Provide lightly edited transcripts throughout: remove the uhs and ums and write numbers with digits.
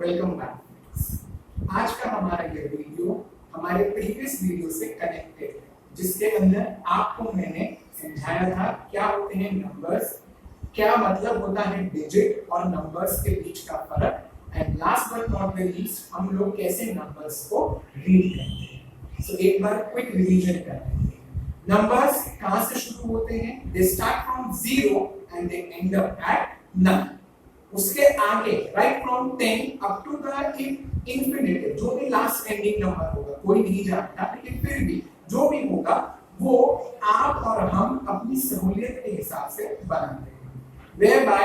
Welcome back. आज का हमारा ये वीडियो हमारे प्रीवियस वीडियो से कनेक्टेड है, जिसके अंदर आपको मैंने समझाया था क्या होते हैं नंबर्स, क्या मतलब होता है डिजिट और नंबर्स के बीच का फर्क, and last but not the least हम लोग कैसे नंबर्स को रीड करते हैं। सो एक बार क्विक रिवीजन कर लेते हैं। नंबर्स कहां से शुरू होते हैं? They start from 0 and they end up at 9। उसके आगे right from 10 up to the infinity, जो भी लास्ट एंडिंग नंबर होगा कोई नहीं जानता, लेकिन फिर भी जो भी होगा वो आप और हम अपनी सहूलियत के हिसाब से बनाते हैं। वेयर बाय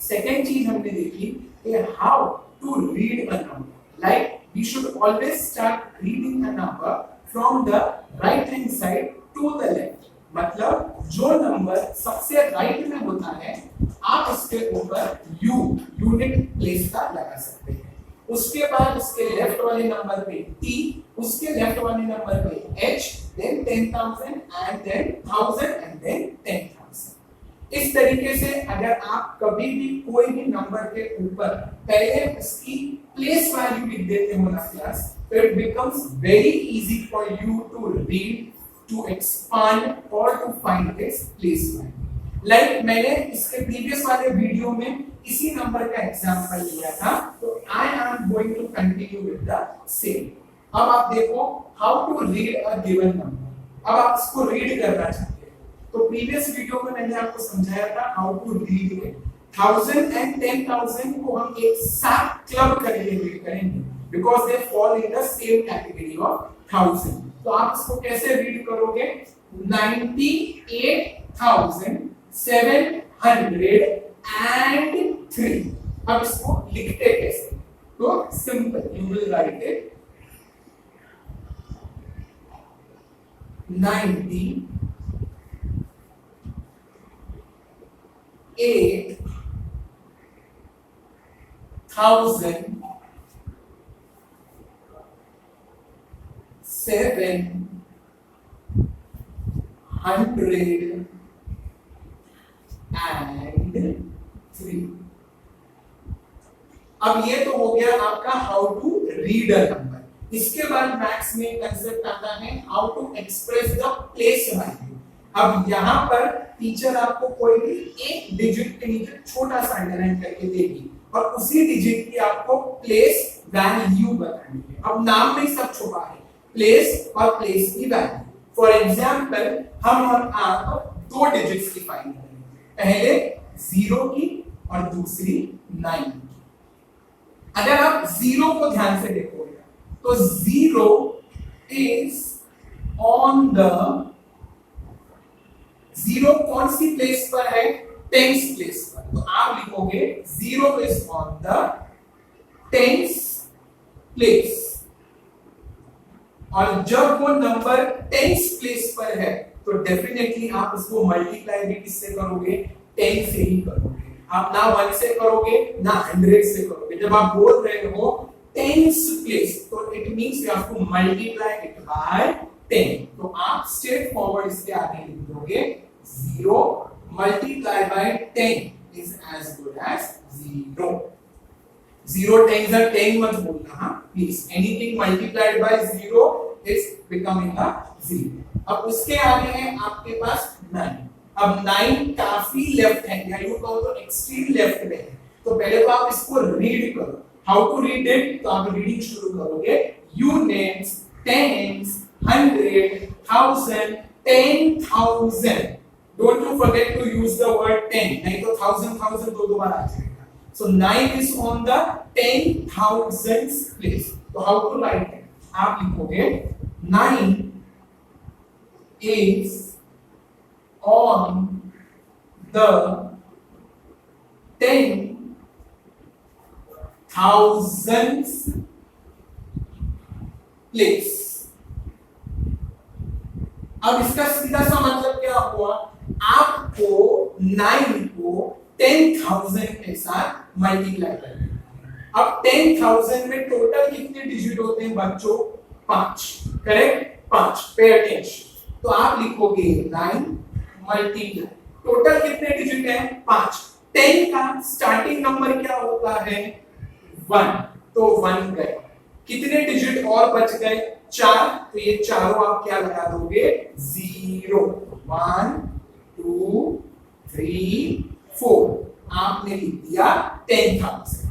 सेकेंड चीज हमने देखी कि how to read a number. Like we should always start reading a number from the right hand side to the left. मतलब जो नंबर सबसे राइट में होता है आप उसके ऊपर यूनिट प्लेस का लगा सकते हैं। उसके बाद उसके लेफ्ट वाले नंबर पे T, उसके लेफ्ट वाले नंबर पे H, then 10,000 and then 1000 and then 10,000। इस तरीके से अगर आप कभी भी कोई भी नंबर के ऊपर पहले उसकी प्लेस वैल्यू लिख देते हो ना क्लास, तो it becomes very easy for you to read, to expand or to find its place value। Like मैंने इसके प्रीवियस वाले वीडियो में इसी नंबर का एग्जांपल लिया था, तो I am going to continue with the same। अब आप देखो how to read a given number। अब आप इसको रीड करना चाहते हैं, तो प्रीवियस वीडियो में मैंने आपको समझाया था how to read it। 1000 and 10,000 को हम एक साथ क्लब करके रीड करेंगे because they fall in the same category of 1000। तो आप इसको कैसे रीड करोगे? 98,703। अब इसको लिखते कैसे? तो simple, you will write it 98,703 अब ये तो हो गया आपका how to read a number. इसके बाद मैथ्स में कंसेप्ट आता है how to express the place value. अब यहाँ पर टीचर आपको कोई भी एक डिजिट के नीचे छोटा सा अंडरलाइन करके देगी और उसी डिजिट की आपको प्लेस वैल्यू बतानी है। अब नाम में सब छुपा है, प्लेस और प्लेस की वैल्यू। फॉर एग्जांपल हम आप दो डिजिट्स की फाइंड करेंगे, पहले 0 की और दूसरी 9 की। अगर आप 0 को ध्यान से देखोगे तो 0 इज ऑन द 0 कौन सी प्लेस पर है? 10th प्लेस पर। तो आप लिखोगे 0 is on the 10th place. और जब वो नंबर 10th प्लेस पर है तो डेफिनेटली आप उसको मल्टीप्लाई भी किससे करोगे? 10 से ही करोगे। आप ना 1 से करोगे ना 100 से करोगे। जब आप बोल रहे हो 10th प्लेस तो it means you have to multiply it by 10। तो आप स्ट्रेट फॉरवर्ड इसके आगे लिख दोगे 0 multiply by 10 is as good as 0। 0 10s are 10 मत बोलना, हाँ please. Anything multiplied by 0 is becoming a 0। अब उसके आगे है आपके पास 9। अब 9 काफी लेफ्ट है, या यूं कहो तो एक्सट्रीम लेफ्ट में है, तो पहले तो आप इसको रीड करो। How to read it? तो आप रीडिंग शुरू करोगे units, tens, 100, 1000, 10,000। Don't you forget to use the word 10, नहीं तो 1000 दो बार आ जाएगा। So 9 is on the 10,000th place. So how to write it? आप लिखोगे 9 is on the 10,000th place। अब इसका सीधा सा मतलब क्या हुआ? आपको 9 को 10,000 के साथ मल्टीप्लाई करना। अब 10,000 में टोटल कितने डिजिट होते हैं बच्चों? 5। करेक्ट? 5। Pay attention. तो आप लिखोगे 9 मल्टीप्लाई, टोटल कितने डिजिट हैं? 5। 10 का स्टार्टिंग नंबर क्या होता है? 1, तो 1 गए। कितने डिजिट और बच गए? 4, तो ये चारों आप क्या लगा दोगे? 0, 1 2 3 4, आपने लिख दिया 10,000।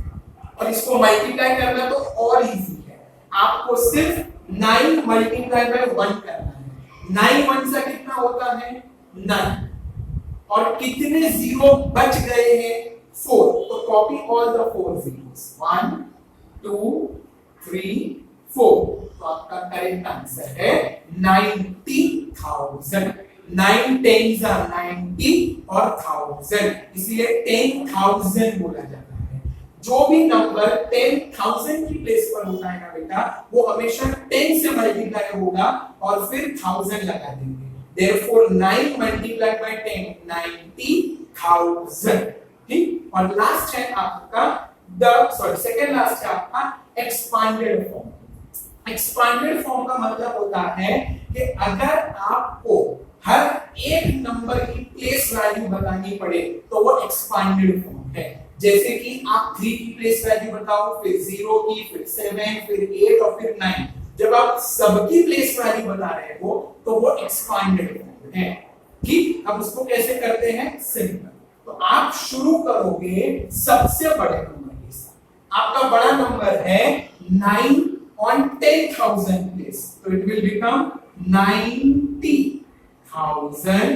और इसको मल्टीप्लाई करना तो और इजी है, आपको सिर्फ 9 मल्टीप्लाई बाय 1 करना है। 9 1 से कितना होता है? 9, और कितने जीरो बच गए हैं? 4, तो कॉपी ऑल द 4 zeros, 1 2 3 4, तो आपका करेक्ट आंसर है 90,000। 9 10s are 90 और 1000, इसलिए 10,000 बोला जाता है। जो भी नंबर 10,000 की प्लेस पर होता है ना बेटा, वो हमेशा 10 से मल्टीप्लाई होगा और फिर 1000 लगा देंगे। Therefore 9 multiplied by 10, 90,000। ठीक, और लास्ट है आपका सेकंड लास्ट है आपका एक्सपांडेड फॉर्म। एक्सपांडेड फॉर्म का मतलब होता है कि अगर आपको हर एक नंबर की प्लेस वैल्यू बतानी पड़े तो वो एक्सपांडेड फॉर्म है। जैसे कि आप 3 की प्लेस वैल्यू बताओ, फिर 0 की, फिर 7, फिर 8 और फिर 9। जब आप सबकी प्लेस वैल्यू बता रहे हो तो वो एक्सपांडेड फॉर्म है। ठीक, अब उसको कैसे करते हैं? सिंपल, तो आप शुरू करोगे सबसे बड़े नंबर के साथ। आपका बड़ा नंबर है 9 on 10,000 प्लेस, तो it will become 90,000।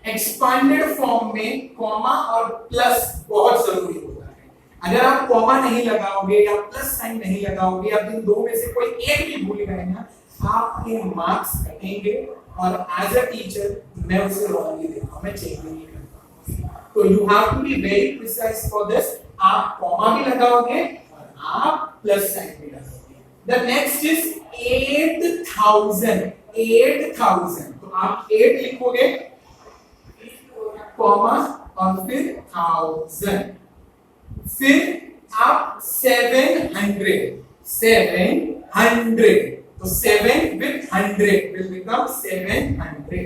Expanded form में कॉमा और प्लस बहुत जरूरी होता है। अगर आप कॉमा नहीं लगाओगे या प्लस साइन नहीं लगाओगे या इन दो में से कोई एक भी भूल गए ना, आपके मार्क्स कटेंगे और एज अ टीचर मैं उसे रॉन्गली देखा, मैं चेक नहीं करता। तो you have to be very precise for this. आप कॉमा भी लगाओगे और आप प्लस साइन भी लगाओगे। The next is 8,000। 8,000, तो आप 8 लिखोगे, कॉमा और फिर 1000, फिर आप 700। 700, तो 7 with 100 will become 700।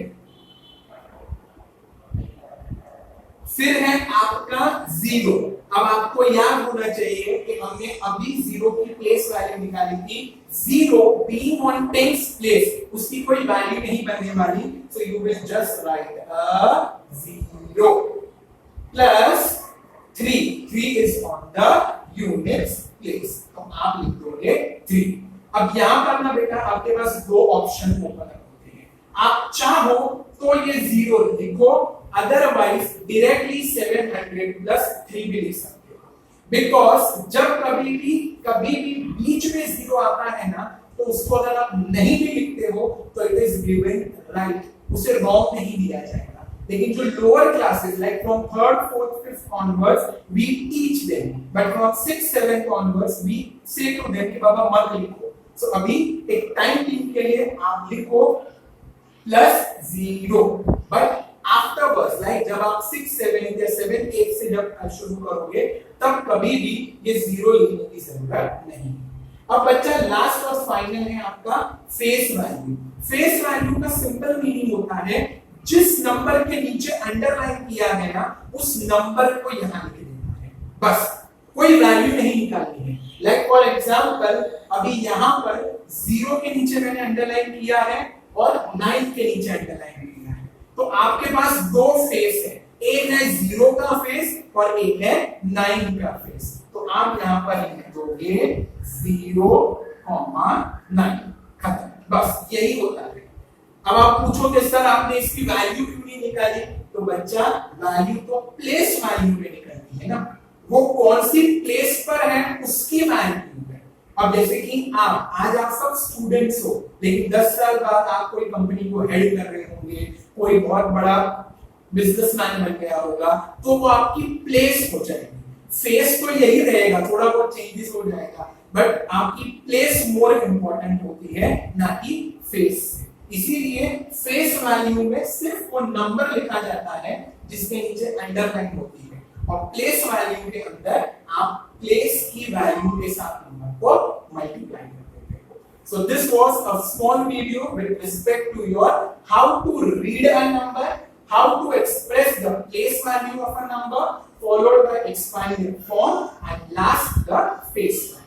फिर है आपका 0। अब आपको याद होना चाहिए कि हमने अभी 0 की प्लेस वैल्यू निकाली थी। 0 being on 10th place, उसकी कोई वैल्यू नहीं बनने वाली, so you will just write a 0 plus 3। 3 is on the units place, तो आप लिख दोगे 3। अब यहां पर ना बेटा आपके पास दो ऑप्शन ओपन होते हैं। आप चाहो तो ये 0 लिखो, अदरवाइज डायरेक्टली 700 प्लस 3 भी लिख सकते हो। बिकॉज जब कभी भी बीच में 0 आता है ना, तो उसको अगर आप नहीं भी लिखते हो तो इट इज गिवन राइट, उसे रॉन्ग नहीं दिया जाएगा। लेकिन जो lower classes like from 3rd 4th 5th onwards we teach them, but from 6th 7th onwards we say to them कि बाबा मत लिखो। सो अभी एक टाइम बीइंग के लिए आप लिखो +0, बट आफ्टरवर्ड्स लाइक जब आप 6 7 या 7 8 से जब शुरू करोगे तब कभी भी ये 0 लिखने की जरूरत नहीं। अब बच्चा लास्ट और फाइनल है आपका फेस वैल्यू। फेस वैल्यू का सिंपल मीनिंग होता है जिस नंबर के नीचे अंडरलाइन किया है ना, उस नंबर को यहां लिख देना है, बस कोई वैल्यू नहीं निकालनी है। लाइक फॉर एग्जांपल अभी यहां पर 0 के नीचे मैंने अंडरलाइन किया है और 9 के नीचे अंडरलाइन किया है, तो आपके पास दो फेस है, एक है 0 का फेस और एक है 9 का फेस। तो आप यहां पर लिख दोगे 0,9, खत्म, बस यही होता है। अब आप पूछोगे सर आपने इसकी वैल्यू क्यों नहीं निकाली? तो बच्चा वैल्यू तो प्लेस वैल्यू में निकलती है ना, वो कौन सी प्लेस पर है उसकी वैल्यू है। अब जैसे कि आप आज आप सब स्टूडेंट्स हो, लेकिन 10 साल बाद आप कोई कंपनी को हेड कर रहे होंगे, कोई बहुत बड़ा बिजनेसमैन बन गया होगा, तो वो आपकी प्लेस हो जाएगी। फेस तो यही रहेगा, थोड़ा बहुत चेंजेस हो जाएगा, बट आपकी प्लेस मोर इंपॉर्टेंट होती है ना कि फेस। इसीलिए फेस वैल्यू में सिर्फ वो नंबर लिखा जाता है जिसके नीचे अंडरलाइन होती है, और प्लेस वैल्यू के अंदर आप प्लेस की वैल्यू के साथ नंबर को मल्टीप्लाई करते हैं। So this was a small video with respect to your how to read a number, how to express the place value of a number, followed by expanding form, and last the face पर।